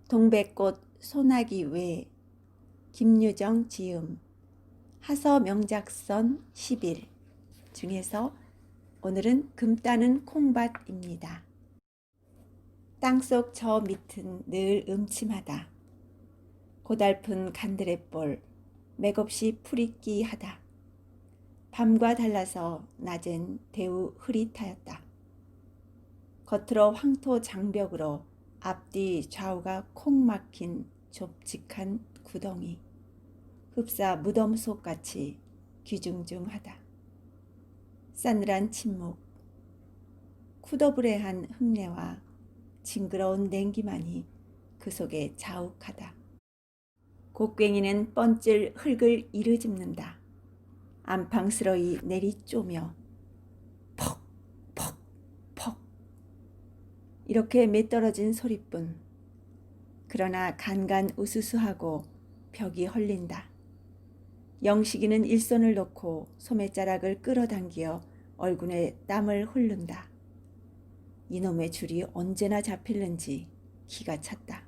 동백꽃 소나기 외 김유정 지음 하서 명작선 10일 중에서 오늘은 금 따는 콩밭입니다. 땅속 저 밑은 늘 음침하다. 고달픈 간드레볼 맥없이 풀잇기하다. 밤과 달라서 낮엔 대우 흐릿하였다. 겉으로 황토 장벽으로 앞뒤 좌우가 콩 막힌 좁직한 구덩이. 흡사 무덤 속같이 귀중중하다. 싸늘한 침묵, 쿠더브레한 흙내와 징그러운 냉기만이 그 속에 자욱하다. 곡괭이는 뻔질 흙을 이르집는다. 안팡스러이 내리쪼며 퍽 퍽 퍽 이렇게 매떨어진 소리뿐. 그러나 간간 우수수하고 벽이 헐린다. 영식이는 일손을 놓고 소매자락을 끌어당겨 얼굴에 땀을 흘른다. 이놈의 줄이 언제나 잡힐는지 기가 찼다.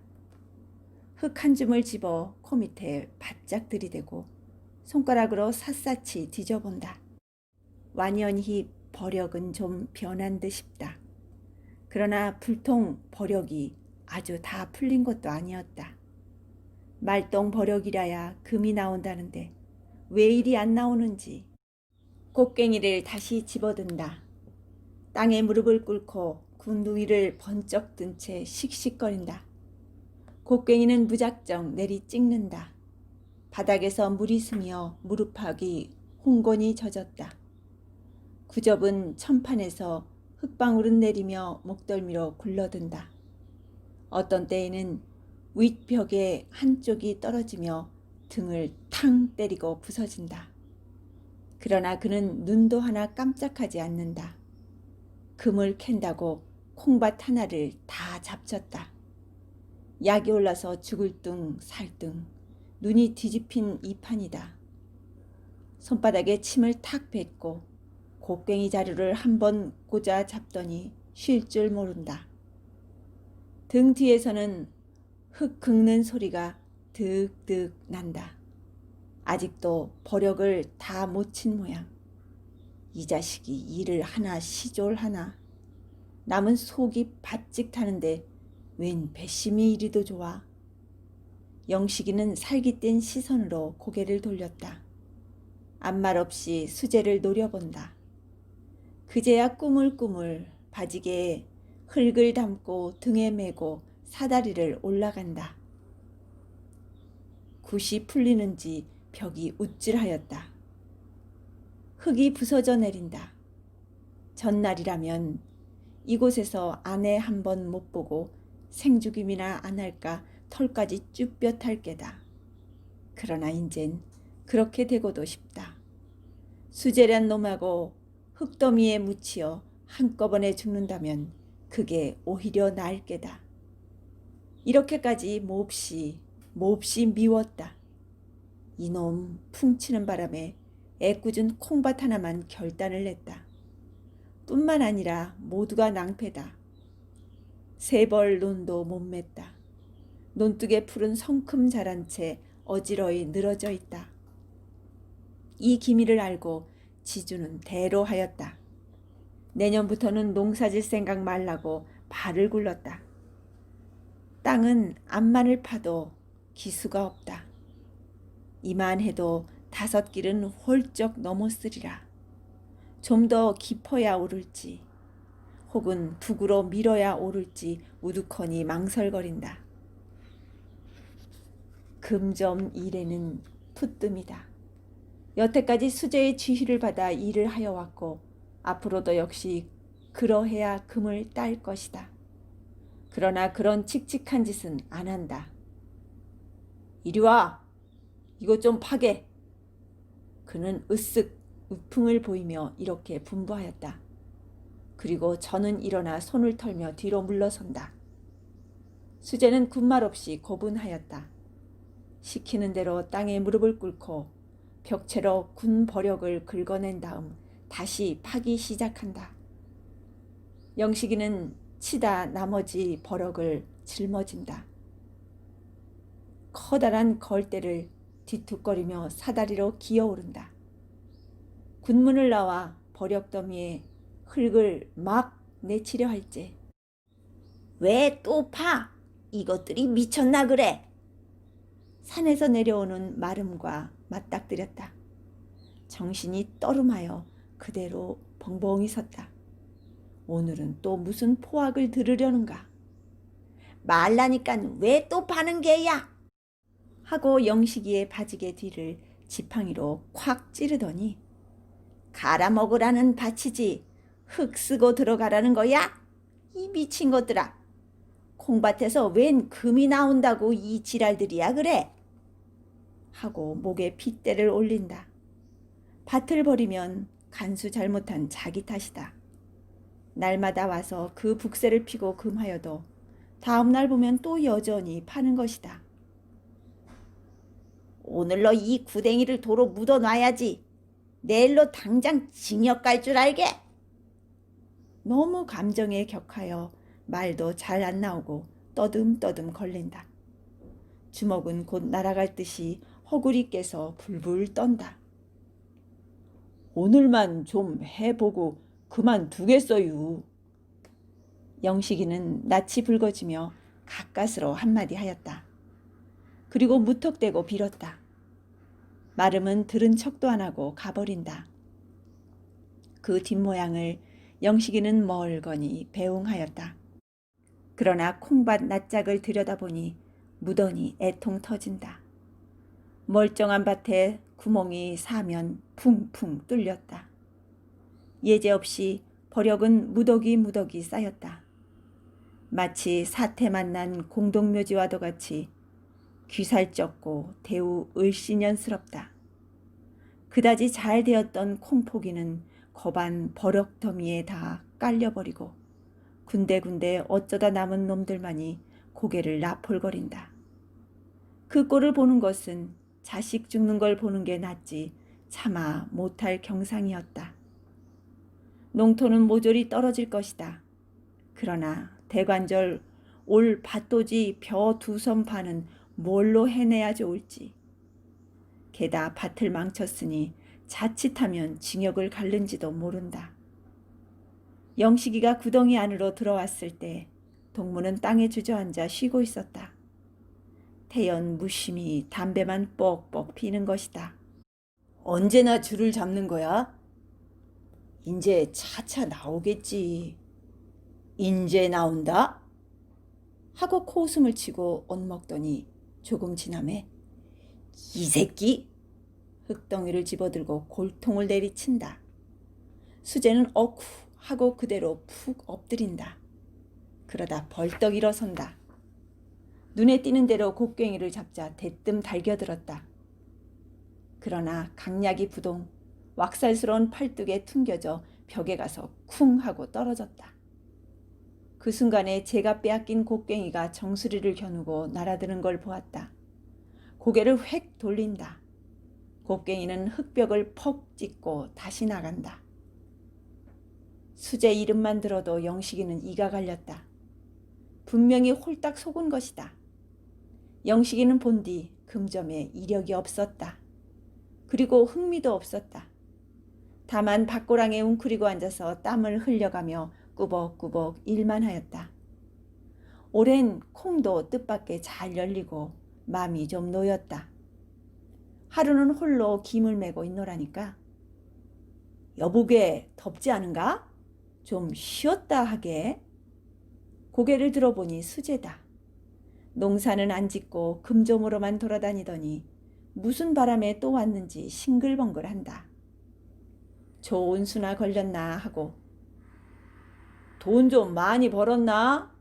흙 한 줌을 집어 코 밑에 바짝 들이대고 손가락으로 샅샅이 뒤져본다. 완연히 버력은 좀 변한 듯 싶다. 그러나 불통 버력이 아주 다 풀린 것도 아니었다. 말똥 버력이라야 금이 나온다는데 왜 이리 안 나오는지. 곡괭이를 다시 집어든다. 땅에 무릎을 꿇고 군두위를 번쩍 든 채 씩씩거린다. 곡괭이는 무작정 내리 찍는다. 바닥에서 물이 스며 무릎팍이 홍건히 젖었다. 구접은 천판에서 흙방울은 내리며 목덜미로 굴러든다. 어떤 때에는 윗벽에 한쪽이 떨어지며 등을 탕 때리고 부서진다. 그러나 그는 눈도 하나 깜짝하지 않는다. 금을 캔다고 콩밭 하나를 다 잡쳤다. 약이 올라서 죽을 둥 살 둥 눈이 뒤집힌 이 판이다. 손바닥에 침을 탁 뱉고 곡괭이 자루를 한번 꽂아 잡더니 쉴 줄 모른다. 등 뒤에서는 흙 긁는 소리가 득득 난다. 아직도 버력을 다 못 친 모양. 이 자식이 일을 하나 시졸하나. 남은 속이 바찍 타는데 웬 배심이 이리도 좋아. 영식이는 살깃된 시선으로 고개를 돌렸다. 아무 말 없이 수제를 노려본다. 그제야 꾸물꾸물 바지개에 흙을 담고 등에 메고 사다리를 올라간다. 굿이 풀리는지 벽이 우쭐하였다. 흙이 부서져 내린다. 전날이라면 이곳에서 아내 한 번 못 보고 생죽임이나 안 할까 털까지 쭈뼛할 게다. 그러나 인젠 그렇게 되고도 싶다. 수제란 놈하고 흙더미에 묻히어 한꺼번에 죽는다면 그게 오히려 나을 게다. 이렇게까지 몹시 미웠다. 이놈 풍치는 바람에 애꿎은 콩밭 하나만 결단을 냈다. 뿐만 아니라 모두가 낭패다. 세벌 논도 못 맸다. 논둑의 풀은 성큼 자란 채 어지러이 늘어져 있다. 이 기미를 알고 지주는 대로하였다. 내년부터는 농사질 생각 말라고 발을 굴렀다. 땅은 암만을 파도 기수가 없다. 이만해도 5길은 홀쩍 넘었으리라. 좀 더 깊어야 오를지 혹은 북으로 밀어야 오를지 우두커니 망설거린다. 금점 일에는 푸뜸이다. 여태까지 수제의 지휘를 받아 일을 하여 왔고 앞으로도 역시 그러해야 금을 딸 것이다. 그러나 그런 칙칙한 짓은 안 한다. 이리 와! 이것 좀 파게! 그는 으쓱 우풍을 보이며 이렇게 분부하였다. 그리고 저는 일어나 손을 털며 뒤로 물러선다. 수제는 군말 없이 고분하였다. 시키는 대로 땅에 무릎을 꿇고 벽체로 군 버력을 긁어낸 다음 다시 파기 시작한다. 영식이는 치다 나머지 버럭을 짊어진다. 커다란 걸대를 뒤툭거리며 사다리로 기어오른다. 군문을 나와 버럭더미에 흙을 막 내치려 할지. 왜 또 파? 이것들이 미쳤나 그래? 산에서 내려오는 마름과 맞닥뜨렸다. 정신이 떠름하여 그대로 벙벙이 섰다. 오늘은 또 무슨 포악을 들으려는가? 말라니깐 왜 또 파는 게야? 하고 영식이의 바지개 뒤를 지팡이로 콱 찌르더니 갈아먹으라는 밭이지 흙 쓰고 들어가라는 거야? 이 미친 것들아. 콩밭에서 웬 금이 나온다고 이 지랄들이야 그래? 하고 목에 핏대를 올린다. 밭을 버리면 간수 잘못한 자기 탓이다. 날마다 와서 그 북새를 피고 금하여도 다음날 보면 또 여전히 파는 것이다. 오늘로 이 구덩이를 도로 묻어놔야지. 내일로 당장 징역 갈 줄 알게. 너무 감정에 격하여 말도 잘 안 나오고 떠듬떠듬 걸린다. 주먹은 곧 날아갈 듯이 허구리 깨서 불불 떤다. 오늘만 좀 해보고 그만두겠어요. 영식이는 낯이 붉어지며 가까스로 한마디 하였다. 그리고 무턱대고 빌었다. 마름은 들은 척도 안 하고 가버린다. 그 뒷모양을 영식이는 멀거니 배웅하였다. 그러나 콩밭 낯짝을 들여다보니 무더니 애통 터진다. 멀쩡한 밭에 구멍이 사면 풍풍 뚫렸다. 예제없이 버력은 무더기 쌓였다. 마치 사태 만난 공동묘지와도 같이 귀살쩍고 대우 을씨년스럽다. 그다지 잘 되었던 콩포기는 거반 버럭더미에 다 깔려버리고 군데군데 어쩌다 남은 놈들만이 고개를 나폴거린다. 그 꼴을 보는 것은 자식 죽는 걸 보는 게 낫지 차마 못할 경상이었다. 농토는 모조리 떨어질 것이다. 그러나 대관절 올 밭도지 벼 2섬 파는 뭘로 해내야 좋을지. 게다 밭을 망쳤으니 자칫하면 징역을 갈는지도 모른다. 영식이가 구덩이 안으로 들어왔을 때 동무는 땅에 주저앉아 쉬고 있었다. 태연 무심히 담배만 뻑뻑 피는 것이다. 언제나 줄을 잡는 거야? 인제 차차 나오겠지. 인제 나온다? 하고 코웃음을 치고 옷 먹더니 조금 지남에 이 새끼! 흙덩이를 집어들고 골통을 내리친다. 수재는 어쿠 하고 그대로 푹 엎드린다. 그러다 벌떡 일어선다. 눈에 띄는 대로 곡괭이를 잡자 대뜸 달겨들었다. 그러나 강약이 부동 왁살스러운 팔뚝에 퉁겨져 벽에 가서 쿵 하고 떨어졌다. 그 순간에 제가 빼앗긴 곡괭이가 정수리를 겨누고 날아드는 걸 보았다. 고개를 획 돌린다. 곡괭이는 흙벽을 퍽 찍고 다시 나간다. 수재 이름만 들어도 영식이는 이가 갈렸다. 분명히 홀딱 속은 것이다. 영식이는 본디 금점에 이력이 없었다. 그리고 흥미도 없었다. 다만 밭고랑에 웅크리고 앉아서 땀을 흘려가며 꾸벅꾸벅 일만 하였다. 오랜 콩도 뜻밖에 잘 열리고 마음이 좀 놓였다. 하루는 홀로 김을 메고 있노라니까. 여보게 덥지 않은가? 좀 쉬었다 하게. 고개를 들어보니 수재다. 농사는 안 짓고 금점으로만 돌아다니더니 무슨 바람에 또 왔는지 싱글벙글한다. 좋은 수나 걸렸나 하고 돈 좀 많이 벌었나?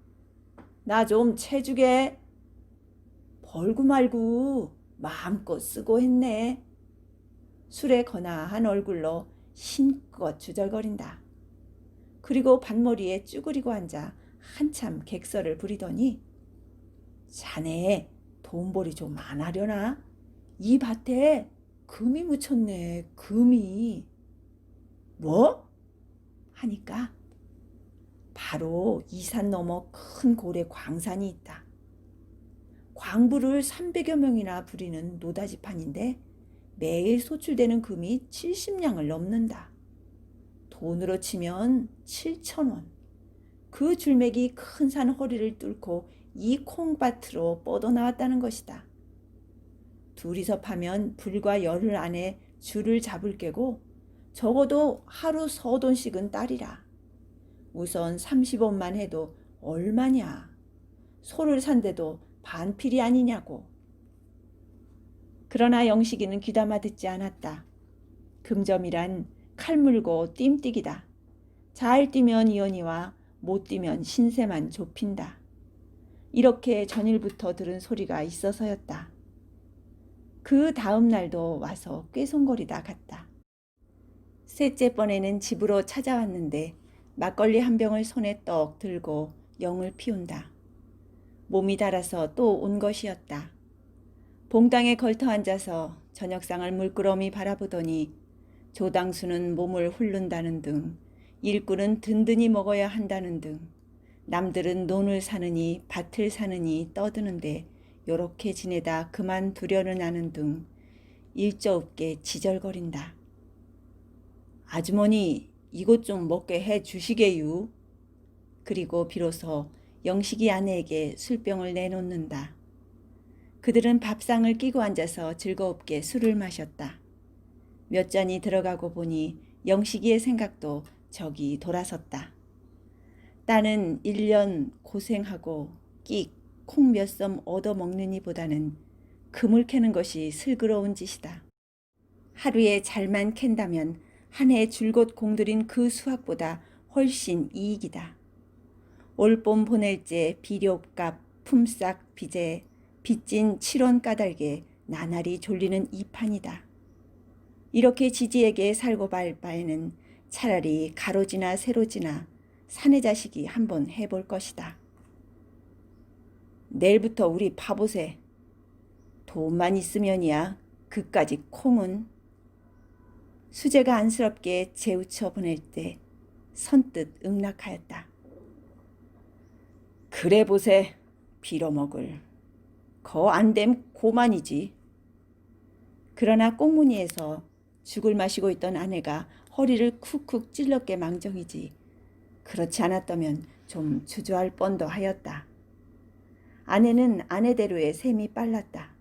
나 좀 채주게. 벌고 말고 마음껏 쓰고 했네. 술에 거나한 얼굴로 신껏 주절거린다. 그리고 밭머리에 쭈그리고 앉아 한참 객설을 부리더니 자네 돈벌이 좀 안 하려나? 이 밭에 금이 묻혔네. 금이. 뭐? 하니까 바로 이 산 너머 큰 고래 광산이 있다. 광부를 300여 명이나 부리는 노다지판인데 매일 소출되는 금이 70냥을 넘는다. 돈으로 치면 7,000원. 그 줄맥이 큰 산 허리를 뚫고 이 콩밭으로 뻗어나왔다는 것이다. 둘이서 파면 불과 열흘 안에 줄을 잡을 게고 적어도 하루 서돈씩은 따리라. 우선 30원만 해도 얼마냐. 소를 산데도 반필이 아니냐고. 그러나 영식이는 귀담아 듣지 않았다. 금점이란 칼 물고 뜀뛰기다. 잘 뛰면 이언이와 못 뛰면 신세만 좁힌다. 이렇게 전일부터 들은 소리가 있어서였다. 그 다음 날도 와서 꾀송거리다 갔다. 셋째 번에는 집으로 찾아왔는데 막걸리 한 병을 손에 떡 들고 영을 피운다. 몸이 달아서 또 온 것이었다. 봉당에 걸터 앉아서 저녁상을 물끄러미 바라보더니 조당수는 몸을 훑는다는 등 일꾼은 든든히 먹어야 한다는 등 남들은 논을 사느니 밭을 사느니 떠드는데 요렇게 지내다 그만두려는 하는 등 일저 없게 지절거린다. 아주머니 이것 좀 먹게 해 주시게유. 그리고 비로소 영식이 아내에게 술병을 내놓는다. 그들은 밥상을 끼고 앉아서 즐겁게 술을 마셨다. 몇 잔이 들어가고 보니 영식이의 생각도 저기 돌아섰다. 딸은 1년 고생하고 끽 콩 몇 섬 얻어먹느니 보다는 금을 캐는 것이 슬그러운 짓이다. 하루에 잘만 캔다면 한 해 줄곧 공들인 그 수확보다 훨씬 이익이다. 올봄 보낼 제 비료값, 품삯, 빚에 빚진 7원 까닭에 나날이 졸리는 이 판이다. 이렇게 지지에게 살고 발 바에는 차라리 가로지나 세로지나 사내 자식이 한번 해볼 것이다. 내일부터 우리 파보세. 돈만 있으면이야. 그까지 콩은. 수재가 안쓰럽게 재우쳐 보낼 때 선뜻 응낙하였다. 그래 보세. 빌어먹을. 거 안됨 고만이지. 그러나 꽁무니에서 죽을 마시고 있던 아내가 허리를 쿡쿡 찔렀게 망정이지. 그렇지 않았다면 좀 주저할 뻔도 하였다. 아내는 아내대로의 셈이 빨랐다.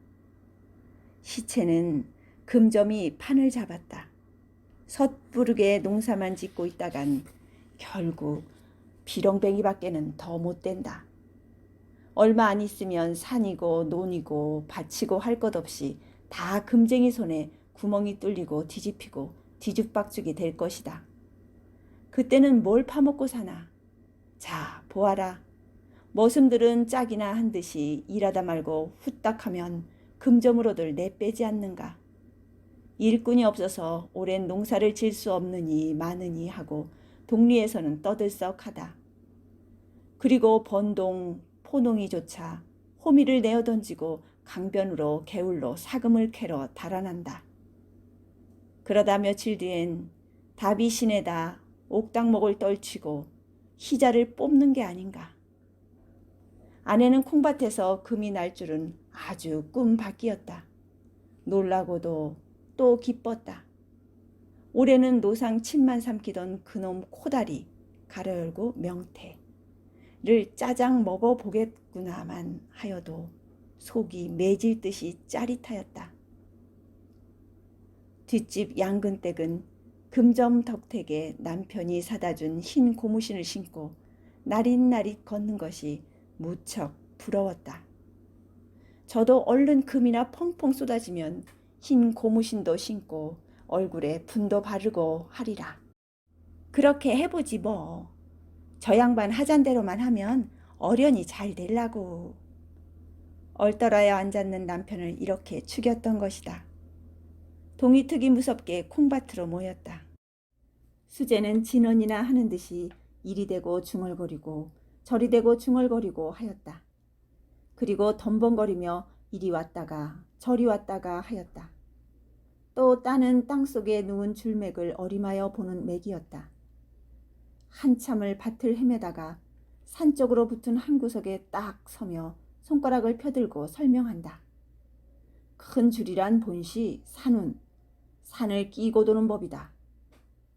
시체는 금점이 판을 잡았다. 섣부르게 농사만 짓고 있다간 결국 비렁뱅이밖에는 더 못된다. 얼마 안 있으면 산이고 논이고 밭이고 할 것 없이 다 금쟁이 손에 구멍이 뚫리고 뒤집히고 뒤죽박죽이 될 것이다. 그때는 뭘 파먹고 사나. 자, 보아라. 머슴들은 짝이나 한 듯이 일하다 말고 후딱하면 금점으로들 내빼지 않는가. 일꾼이 없어서 오랜 농사를 질 수 없느니 마느니 하고 동리에서는 떠들썩하다. 그리고 번동, 포농이조차 호미를 내어던지고 강변으로 개울로 사금을 캐러 달아난다. 그러다 며칠 뒤엔 답이 시내다 옥당목을 떨치고 희자를 뽑는 게 아닌가. 아내는 콩밭에서 금이 날 줄은 아주 꿈밖이었다. 놀라고도 또 기뻤다. 올해는 노상 침만 삼키던 그놈 코다리 가려열고 명태를 짜장 먹어보겠구나만 하여도 속이 매질 듯이 짜릿하였다. 뒷집 양근댁은 금점 덕택에 남편이 사다준 흰 고무신을 신고 나릿나릿 걷는 것이 무척 부러웠다. 저도 얼른 금이나 펑펑 쏟아지면 흰 고무신도 신고 얼굴에 분도 바르고 하리라. 그렇게 해보지 뭐. 저 양반 하잔대로만 하면 어련히 잘 되려고. 얼떨어야 앉았는 남편을 이렇게 죽였던 것이다. 동이특이 무섭게 콩밭으로 모였다. 수재는 진언이나 하는 듯이 이리 대고 중얼거리고 저리 대고 중얼거리고 하였다. 그리고 덤벙거리며 이리 왔다가 저리 왔다가 하였다. 또 따는 땅속에 누운 줄맥을 어림하여 보는 맥이었다. 한참을 밭을 헤매다가 산 쪽으로 붙은 한 구석에 딱 서며 손가락을 펴들고 설명한다. 큰 줄이란 본시 산운, 산을 끼고 도는 법이다.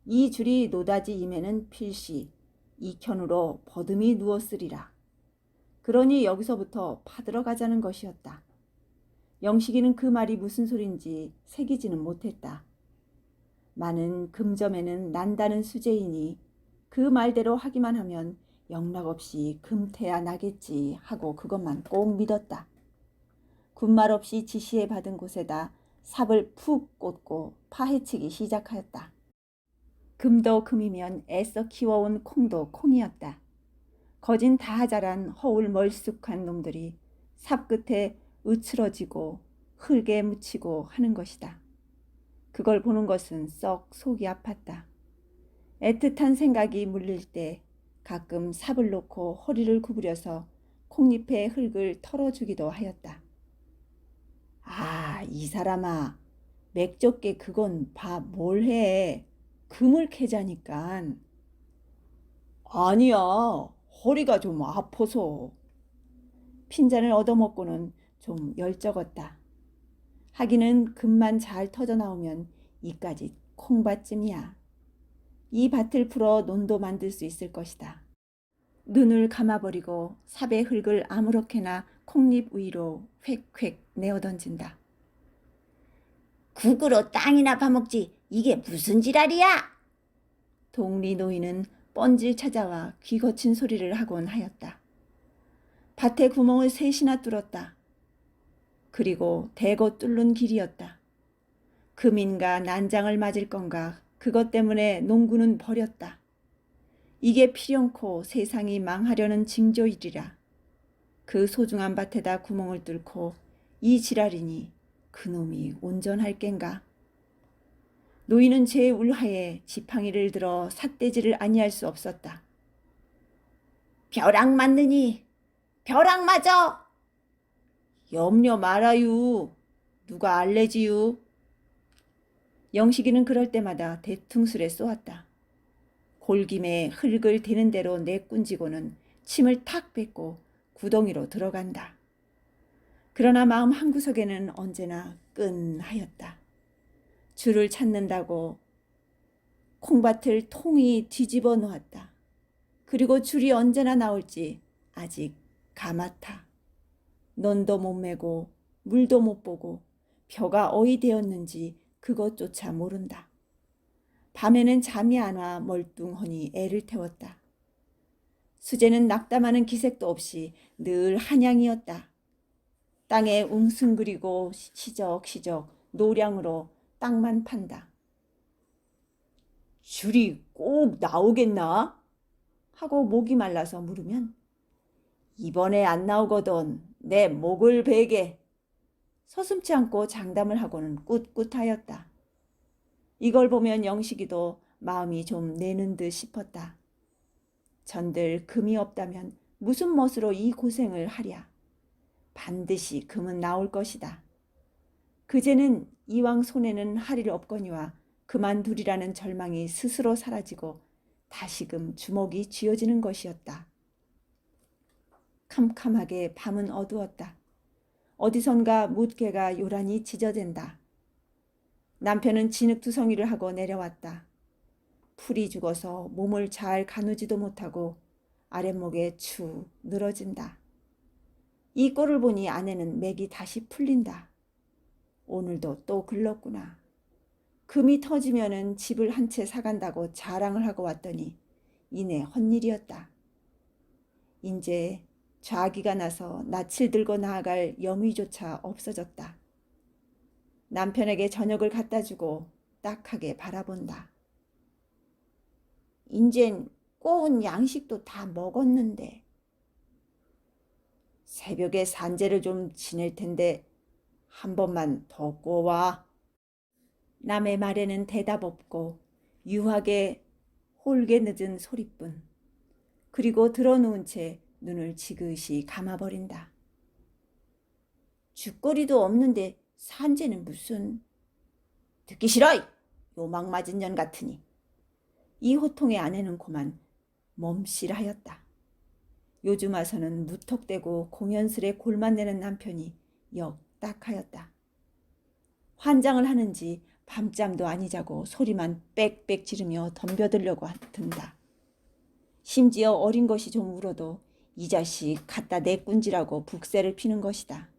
이 줄이 노다지 임에는 필시 이켠으로 버듬이 누웠으리라. 그러니 여기서부터 파들어 가자는 것이었다. 영식이는 그 말이 무슨 소린지 새기지는 못했다. 많은 금점에는 난다는 수제이니 그 말대로 하기만 하면 영락없이 금태야 나겠지 하고 그것만 꼭 믿었다. 군말 없이 지시해 받은 곳에다 삽을 푹 꽂고 파헤치기 시작하였다. 금도 금이면 애써 키워온 콩도 콩이었다. 거진 다 자란 허울 멀쑥한 놈들이 삽 끝에 으츠러지고 흙에 묻히고 하는 것이다. 그걸 보는 것은 썩 속이 아팠다. 애틋한 생각이 물릴 때 가끔 삽을 놓고 허리를 구부려서 콩잎에 흙을 털어주기도 하였다. 아, 이 사람아, 맥적게 그건 봐 뭘 해. 금을 캐자니깐. 아니야, 허리가 좀 아파서. 핀잔을 얻어먹고는 좀 열적었다. 하기는 금만 잘 터져 나오면 이까지 콩밭쯤이야. 이 밭을 풀어 논도 만들 수 있을 것이다. 눈을 감아버리고 삽의 흙을 아무렇게나 콩잎 위로 획획 내어던진다. 국으로 땅이나 파먹지 이게 무슨 지랄이야? 동리 노인은 뻔질 찾아와 귀 거친 소리를 하곤 하였다. 밭에 구멍을 셋이나 뚫었다. 그리고 대거 뚫는 길이었다. 금인가 난장을 맞을 건가 그것 때문에 농구는 버렸다. 이게 필연코 세상이 망하려는 징조이리라. 그 소중한 밭에다 구멍을 뚫고 이 지랄이니 그놈이 온전할 겐가. 노인은 제 울하에 지팡이를 들어 삿대질을 아니할 수 없었다. 벼락 맞느니 벼락 맞어. 염려 말아유. 누가 알레지유. 영식이는 그럴 때마다 대퉁술에 쏘았다. 골김에 흙을 대는 대로 내꾼지고는 침을 탁 뱉고 구덩이로 들어간다. 그러나 마음 한구석에는 언제나 끈하였다. 줄을 찾는다고 콩밭을 통이 뒤집어 놓았다. 그리고 줄이 언제나 나올지 아직 가맣다. 논도 못 메고 물도 못 보고 벼가 어이 되었는지 그것조차 모른다. 밤에는 잠이 안 와 멀뚱하니 애를 태웠다. 수제는 낙담하는 기색도 없이 늘 한양이었다. 땅에 웅승그리고 시적시적 노량으로 땅만 판다. 줄이 꼭 나오겠나? 하고 목이 말라서 물으면 이번에 안 나오거든 내 목을 베게. 서슴지 않고 장담을 하고는 꿋꿋하였다. 이걸 보면 영식이도 마음이 좀 내는 듯 싶었다. 전들 금이 없다면 무슨 멋으로 이 고생을 하랴. 반드시 금은 나올 것이다. 그제는 이왕 손에는 할 일 없거니와 그만두리라는 절망이 스스로 사라지고 다시금 주먹이 쥐어지는 것이었다. 캄캄하게 밤은 어두웠다. 어디선가 묻개가 요란히 짖어댄다. 남편은 진흙투성이를 하고 내려왔다. 풀이 죽어서 몸을 잘 가누지도 못하고 아랫목에 축 늘어진다. 이 꼴을 보니 아내는 맥이 다시 풀린다. 오늘도 또 글렀구나. 금이 터지면은 집을 한 채 사간다고 자랑을 하고 왔더니 이내 헛일이었다. 인제 좌기가 나서 낯을 들고 나아갈 염의조차 없어졌다. 남편에게 저녁을 갖다 주고 딱하게 바라본다. 인젠 꼬운 양식도 다 먹었는데. 새벽에 산재를 좀 지낼 텐데 한 번만 더 꼬와. 남의 말에는 대답 없고 유하게 홀게 늦은 소리뿐. 그리고 들어누운 채 눈을 지그시 감아버린다. 죽거리도 없는데 산재는 무슨. 듣기 싫어! 요망 맞은 년 같으니. 이 호통의 아내는 고만 멈씨라하였다. 요즘 와서는 무턱대고 공연스레 골만 내는 남편이 역 딱하였다. 환장을 하는지 밤잠도 아니 자고 소리만 빽빽 지르며 덤벼들려고 든다. 심지어 어린 것이 좀 울어도 이 자식 갖다 내꾼지라고 북새를 피는 것이다.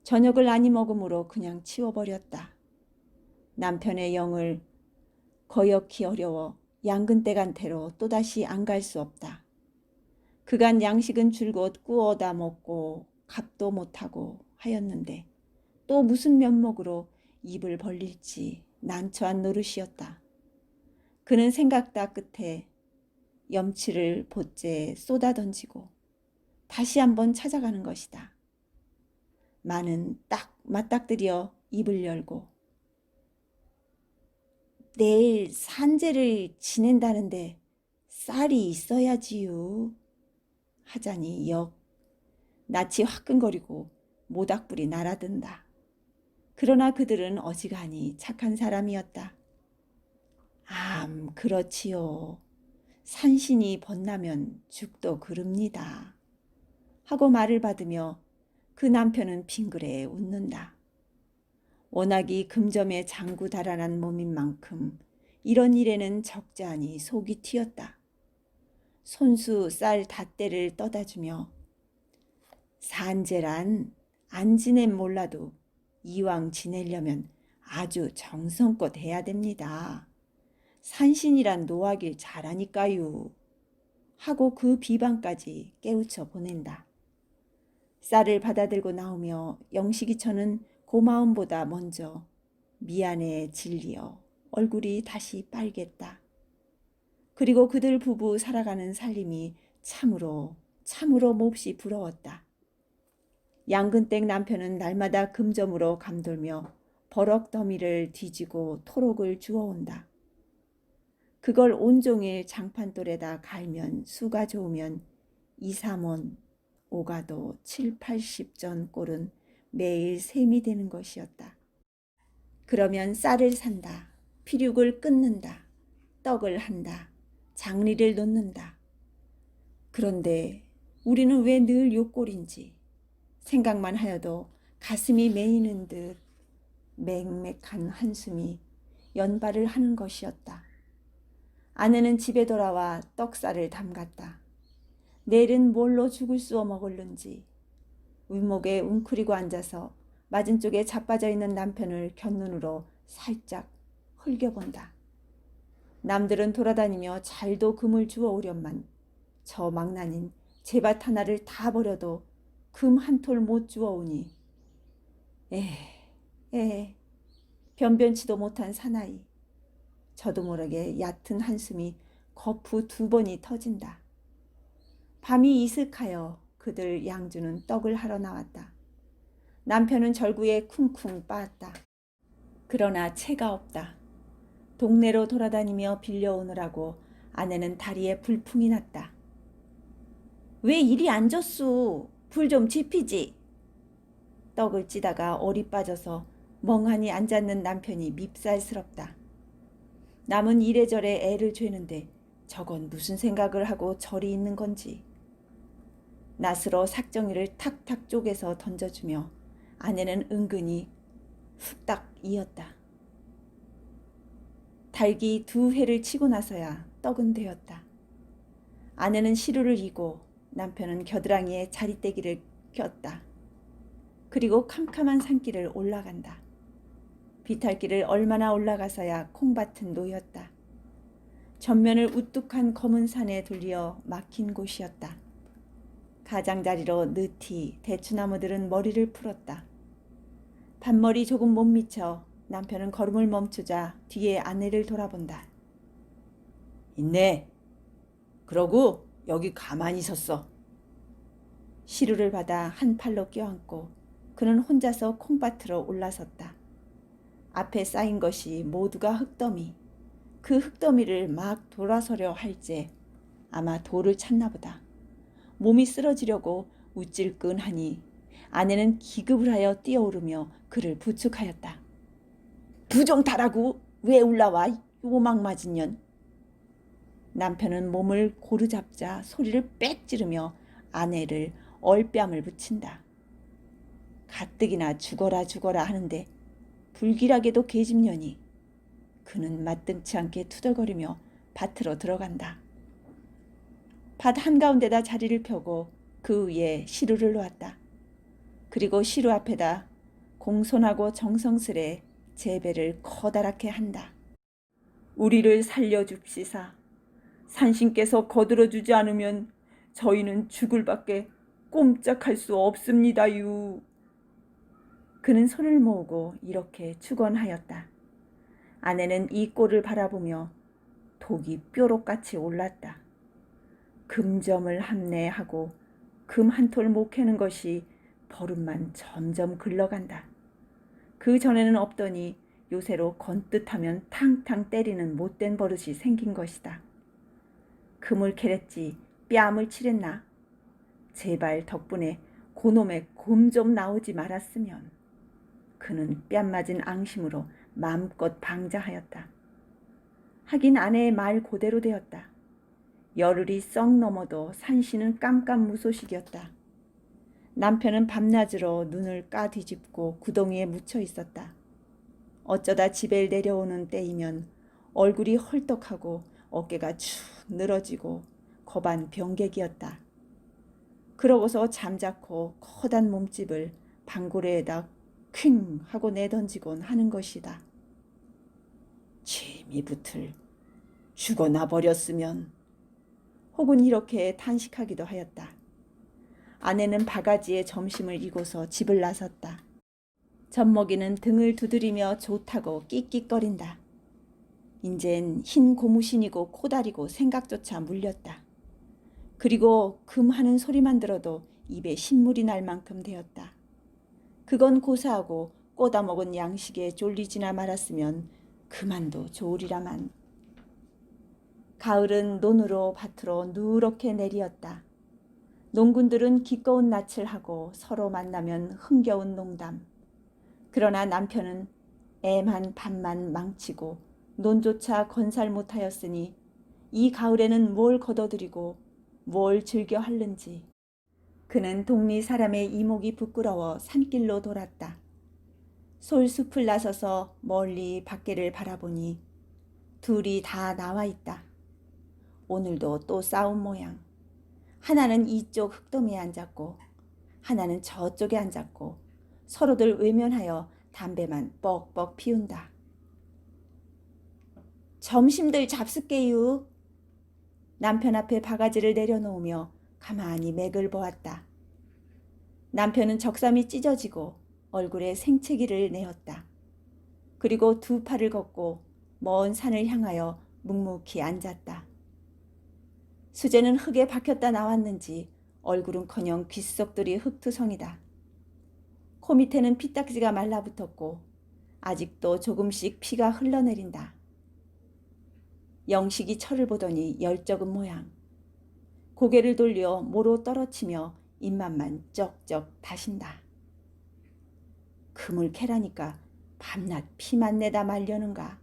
저녁을 많이 먹음으로 그냥 치워버렸다. 남편의 영을 거역히 어려워 양근댁한테로 또다시 안 갈 수 없다. 그간 양식은 줄곧 구워다 먹고 값도 못하고 하였는데 또 무슨 면목으로 입을 벌릴지 난처한 노릇이었다. 그는 생각다 끝에 염치를 보째 쏟아 던지고 다시 한번 찾아가는 것이다. 마는 딱 맞닥뜨려 입을 열고 내일 산제를 지낸다는데 쌀이 있어야지요 하자니 역 낯이 화끈거리고 모닥불이 날아든다. 그러나 그들은 어지간히 착한 사람이었다. 그렇지요. 산신이 번나면 죽도 그릅니다. 하고 말을 받으며 그 남편은 빙그레 웃는다. 워낙이 금점에 장구 달아난 몸인 만큼 이런 일에는 적잖이 속이 튀었다. 손수 쌀 닷대를 떠다주며 산제란 안 지낸 몰라도 이왕 지내려면 아주 정성껏 해야 됩니다. 산신이란 노하길 잘하니까요. 하고 그 비방까지 깨우쳐 보낸다. 쌀을 받아들고 나오며 영식이처는 고마움보다 먼저 미안해 질리어 얼굴이 다시 빨갰다. 그리고 그들 부부 살아가는 살림이 참으로 몹시 부러웠다. 양근댁 남편은 날마다 금점으로 감돌며 버럭 더미를 뒤지고 토록을 주워온다. 그걸 온종일 장판돌에다 갈면 수가 좋으면 2, 3원, 오가도 7, 80전 꼴은 매일 셈이 되는 것이었다. 그러면 쌀을 산다. 피륙을 끊는다. 떡을 한다. 장리를 놓는다. 그런데 우리는 왜 늘 요꼴인지 생각만 하여도 가슴이 메이는 듯 맹맥한 한숨이 연발을 하는 것이었다. 아내는 집에 돌아와 떡쌀을 담갔다. 내일은 뭘로 죽을 쑤어 먹을는지 윗목에 웅크리고 앉아서 맞은쪽에 자빠져 있는 남편을 곁눈으로 살짝 흘겨본다. 남들은 돌아다니며 잘도 금을 주워오련만 저 망나닌 제밭 하나를 다 버려도 금 한 톨 못 주워오니 변변치도 못한 사나이. 저도 모르게 얕은 한숨이 거푸 2번이 터진다. 밤이 이슥하여 그들 양주는 떡을 하러 나왔다. 남편은 절구에 쿵쿵 빠았다. 그러나 채가 없다. 동네로 돌아다니며 빌려오느라고 아내는 다리에 불풍이 났다. 왜 이리 안 줬수? 불 좀 지피지. 떡을 찌다가 얼이 빠져서 멍하니 앉았는 남편이 밉살스럽다. 남은 이래저래 애를 죄는데 저건 무슨 생각을 하고 저리 있는 건지. 낫으로 삭정이를 탁탁 쪼개서 던져주며 아내는 은근히 훅딱 이었다. 달기 2회를 치고 나서야 떡은 되었다. 아내는 시루를 이고 남편은 겨드랑이에 자리떼기를 꼈다. 그리고 캄캄한 산길을 올라간다. 비탈길을 얼마나 올라가서야 콩밭은 놓였다. 전면을 우뚝한 검은 산에 둘리어 막힌 곳이었다. 가장자리로 느티 대추나무들은 머리를 풀었다. 반머리 조금 못 미쳐 남편은 걸음을 멈추자 뒤에 아내를 돌아본다. 있네. 그러고 여기 가만히 섰어. 시루를 받아 한 팔로 껴안고 그는 혼자서 콩밭으로 올라섰다. 앞에 쌓인 것이 모두가 흙더미. 그 흙더미를 막 돌아서려 할제 아마 돌을 찾나 보다. 몸이 쓰러지려고 우찔끈하니 아내는 기급을 하여 뛰어오르며 그를 부축하였다. 부정타라고 왜 올라와 요망맞은 년. 남편은 몸을 고르잡자 소리를 빽 지르며 아내를 얼뺨을 붙인다. 가뜩이나 죽어라 죽어라 하는데 불길하게도 계집년이. 그는 마땅치 않게 투덜거리며 밭으로 들어간다. 밭 한가운데다 자리를 펴고 그 위에 시루를 놓았다. 그리고 시루 앞에다 공손하고 정성스레 제배를 커다랗게 한다. 우리를 살려줍시사. 산신께서 거들어주지 않으면 저희는 죽을 밖에 꼼짝할 수 없습니다유. 그는 손을 모으고 이렇게 축원하였다. 아내는 이 꼴을 바라보며 독이 뾰록같이 올랐다. 금점을 함내하고 금 한 톨 못 캐는 것이 버릇만 점점 글러간다. 그 전에는 없더니 요새로 건뜻하면 탕탕 때리는 못된 버릇이 생긴 것이다. 금을 캐랬지 뺨을 칠했나? 제발 덕분에 고놈의 곰 좀 나오지 말았으면. 그는 뺨 맞은 앙심으로 마음껏 방자하였다. 하긴 아내의 말 그대로 되었다. 열흘이 썩 넘어도 산신은 깜깜무소식이었다. 남편은 밤낮으로 눈을 까뒤집고 구덩이에 묻혀 있었다. 어쩌다 집에 내려오는 때이면 얼굴이 헐떡하고 어깨가 축 늘어지고 겁안 병객이었다. 그러고서 잠자코 커다란 몸집을 방구레에다 퀭 하고 내던지곤 하는 것이다. 침이 붙을 죽어나 버렸으면. 혹은 이렇게 탄식하기도 하였다. 아내는 바가지에 점심을 이고서 집을 나섰다. 젖먹이는 등을 두드리며 좋다고 끽끽거린다. 인젠 흰 고무신이고 코다리고 생각조차 물렸다. 그리고 금하는 소리만 들어도 입에 신물이 날 만큼 되었다. 그건 고사하고 꼬다먹은 양식에 졸리지나 말았으면 그만도 좋으리라만. 가을은 논으로 밭으로 누렇게 내리었다. 농군들은 기꺼운 낯을 하고 서로 만나면 흥겨운 농담. 그러나 남편은 애만 밥만 망치고 논조차 건살 못하였으니 이 가을에는 뭘 거둬들이고 뭘 즐겨 할는지. 그는 동리 사람의 이목이 부끄러워 산길로 돌았다. 솔숲을 나서서 멀리 밖에를 바라보니 둘이 다 나와 있다. 오늘도 또 싸운 모양. 하나는 이쪽 흙더미에 앉았고 하나는 저쪽에 앉았고 서로들 외면하여 담배만 뻑뻑 피운다. 점심들 잡숫게유. 남편 앞에 바가지를 내려놓으며 가만히 맥을 보았다. 남편은 적삼이 찢어지고 얼굴에 생채기를 내었다. 그리고 두 팔을 걷고 먼 산을 향하여 묵묵히 앉았다. 수제는 흙에 박혔다 나왔는지 얼굴은커녕 귓속들이 흙투성이다. 코 밑에는 피딱지가 말라붙었고 아직도 조금씩 피가 흘러내린다. 영식이 철을 보더니 열적은 모양. 고개를 돌려 모로 떨어치며 입맛만 쩍쩍 다신다. 금을 캐라니까 밤낮 피만 내다 말려는가.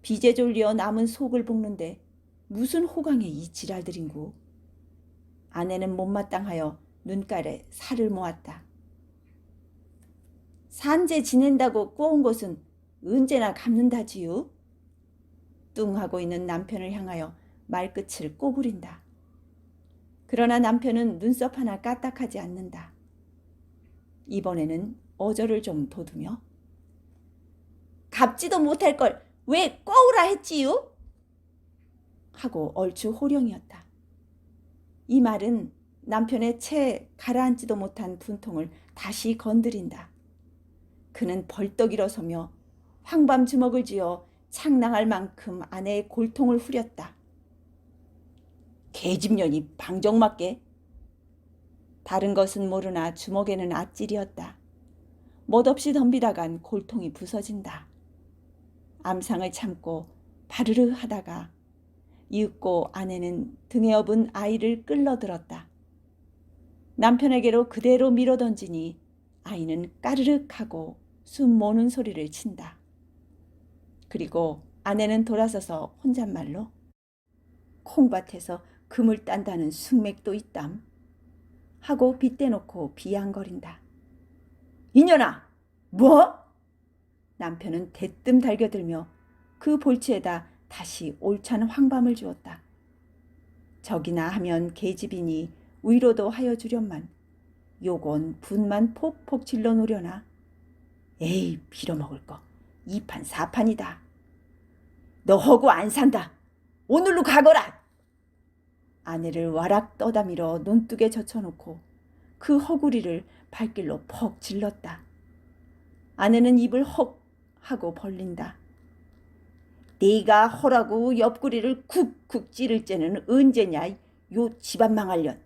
비제 졸려 남은 속을 볶는데 무슨 호강에 이 지랄들인구. 아내는 못마땅하여 눈깔에 살을 모았다. 산재 지낸다고 꼬운 것은 언제나 갚는다지요. 뚱하고 있는 남편을 향하여 말끝을 꼬부린다. 그러나 남편은 눈썹 하나 까딱하지 않는다. 이번에는 어저를 좀 돋우며 갚지도 못할 걸 왜 꼬우라 했지요? 하고 얼추 호령이었다. 이 말은 남편의 채 가라앉지도 못한 분통을 다시 건드린다. 그는 벌떡 일어서며 황밤 주먹을 쥐어 창랑할 만큼 아내의 골통을 후렸다. 계집년이 방정맞게. 다른 것은 모르나 주먹에는 아찔이었다. 멋없이 덤비다간 골통이 부서진다. 암상을 참고 바르르 하다가 이윽고 아내는 등에 업은 아이를 끌러들었다. 남편에게로 그대로 밀어던지니 아이는 까르륵 하고 숨 모는 소리를 친다. 그리고 아내는 돌아서서 혼잣말로 콩밭에서 금을 딴다는 숙맥도 있담. 하고 빗대놓고 비양거린다. 이년아, 뭐? 남편은 대뜸 달겨들며 그 볼치에다 다시 올찬 황밤을 주었다. 적이나 하면 계집이니 위로도 하여 주련만 요건 분만 폭폭 질러 놓으려나. 에이, 빌어먹을 거. 2판 4판이다. 너 허구 안 산다. 오늘로 가거라. 아내를 와락 떠다밀어 논둑에 젖혀놓고 그 허구리를 발길로 퍽 질렀다. 아내는 입을 헉 하고 벌린다. 네가 허라고 옆구리를 쿡쿡 찌를 때는 언제냐, 요 집안 망할련.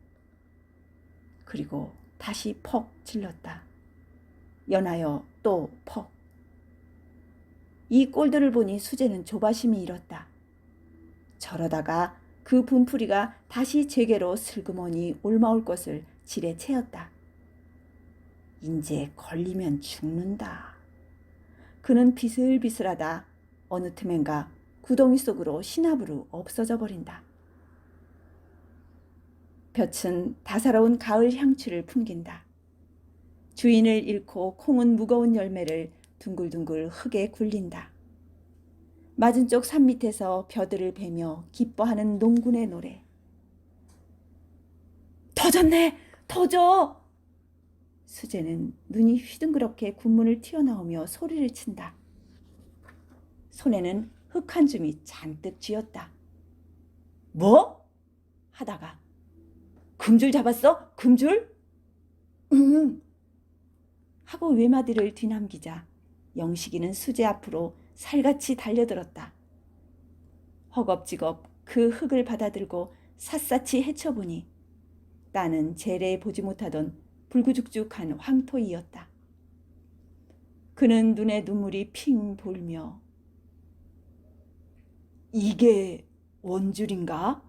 그리고 다시 퍽 질렀다. 연하여 또 퍽. 이 꼴들을 보니 수재는 조바심이 일었다. 저러다가 그 분풀이가 다시 제게로 슬그머니 올마올 것을 지레 채였다. 인제 걸리면 죽는다. 그는 비슬비슬하다 어느 틈엔가 구덩이 속으로 시나브로 없어져 버린다. 볕은 다사로운 가을 향취를 풍긴다. 주인을 잃고 콩은 무거운 열매를 둥글둥글 흙에 굴린다. 맞은 쪽 산 밑에서 벼들을 베며 기뻐하는 농군의 노래. 터졌네! 터져! 수재는 눈이 휘둥그렇게 군문을 튀어나오며 소리를 친다. 손에는 흙 한 줌이 잔뜩 쥐었다. 뭐? 하다가 금줄 잡았어? 금줄? 응. 하고 외마디를 뒤남기자 영식이는 수재 앞으로 살같이 달려들었다. 허겁지겁 그 흙을 받아들고 샅샅이 헤쳐보니 나는 재래에 보지 못하던 불구죽죽한 황토이였다. 그는 눈에 눈물이 핑 돌며 이게 원줄인가?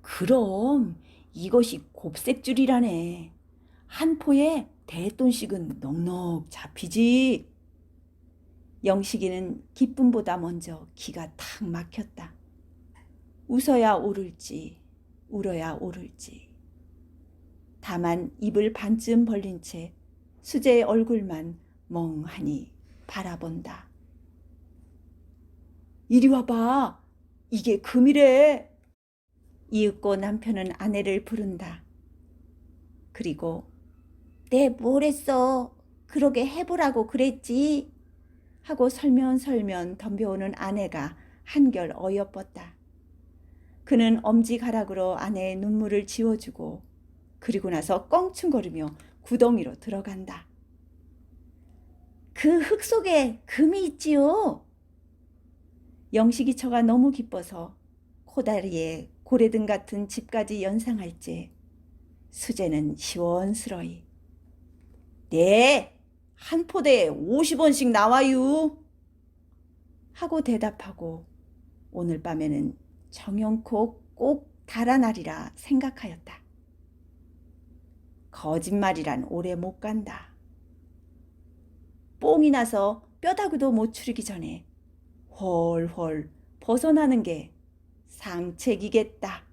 그럼 이것이 곱색줄이라네. 한 포에 대돈씩은 넉넉 잡히지. 영식이는 기쁨보다 먼저 기가 탁 막혔다. 웃어야 오를지 울어야 오를지. 다만 입을 반쯤 벌린 채 수재의 얼굴만 멍하니 바라본다. 이리 와봐. 이게 금이래. 이윽고 남편은 아내를 부른다. 그리고 내 뭘 했어. 그러게 해보라고 그랬지. 하고 설면설면 덤벼오는 아내가 한결 어여뻤다. 그는 엄지가락으로 아내의 눈물을 지워주고 그리고 나서 껑충거리며 구덩이로 들어간다. 그 흙 속에 금이 있지요. 영식이 처가 너무 기뻐서 코다리에 고래등 같은 집까지 연상할지 수재는 시원스러이 네, 한 포대에 50원씩 나와요 하고 대답하고 오늘 밤에는 정연코 꼭 달아나리라 생각하였다. 거짓말이란 오래 못 간다. 뽕이 나서 뼈다구도 못 추리기 전에 훨훨 벗어나는 게 상책이겠다.